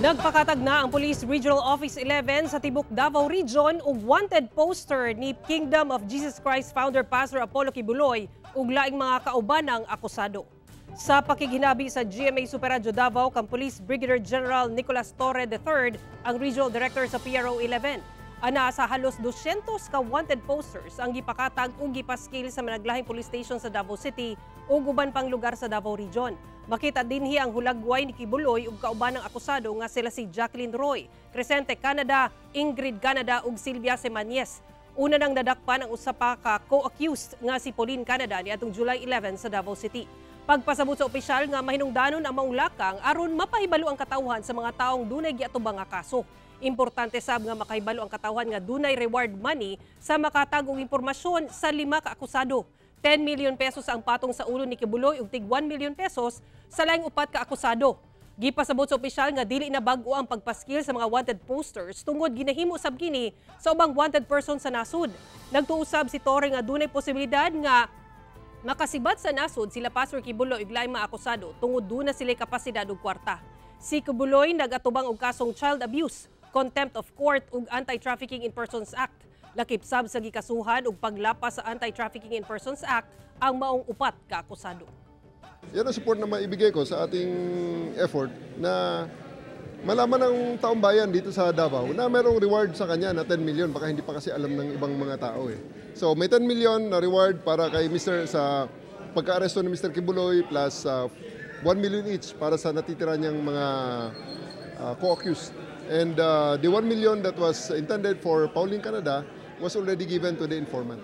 Nagpakatag na ang Police Regional Office 11 sa Tibok Davao Region ug wanted poster ni Kingdom of Jesus Christ founder Pastor Apollo Kibuloy ug laing mga kauban ng akusado. Sa pakiginabi sa GMA Super Radio Davao kang Police Brigadier General Nicolas Torre III, ang Regional Director sa PRO 11. Ana sa halos 200 ka wanted posters ang gipakatag ug gipaskil sa managlahing police station sa Davao City ug uban pang lugar sa Davao Region. Makita dinhi ang hulagway ni Kibuloy ug kauban ng akusado nga sila si Jacqueline Roy, Crescente Canada, Ingrid Canada ug Silvia Semanyes. Una nang nadakpan ang usa pa ka co-accused nga si Pauline Canada niadtong July 11 sa Davao City. Pagpasabot sa opisyal nga mahinungdanon ang maulakang aron mapahibalo ang katawhan sa mga taong dunay giatubang nga kaso. Importante sab nga makahibalo ang katawhan nga dunay reward money sa makatagong impormasyon sa 5 ka akusado. 10 million pesos ang patong sa ulo ni Kibuloy ug tig 1 million pesos sa laing 4 ka akusado. Gipasabot sa opisyal nga dili na bag-o ang pagpaskil sa mga wanted posters tungod ginahimo sab kini sa ubang wanted person sa nasud. Nagtuusab si Torre nga dunay posibilidad nga makasibat sa nasud sila Pastor Kibuloy ug laing mga akusado tungod duna sila kapasidad ug kwarta. Si Kibuloy nagatubang og kasong child abuse, contempt of court ug Anti-Trafficking in Persons Act. Lakip sab sa gikasuhan ug paglapas sa Anti-Trafficking in Persons Act ang maong 4 ka akusado. Yan ang support na maibigay ko sa ating effort na malaman ng taong bayan dito sa Davao na merong reward sa kanya na 10 million. Baka hindi pa kasi alam ng ibang mga tao eh. So may 10 million na reward para kay Mr. sa pagka-aresto ni Mr. Kibuloy plus 1 million each para sa natitira niyang mga co-accused. And the 1 million that was intended for Pauline Canada was already given to the informant.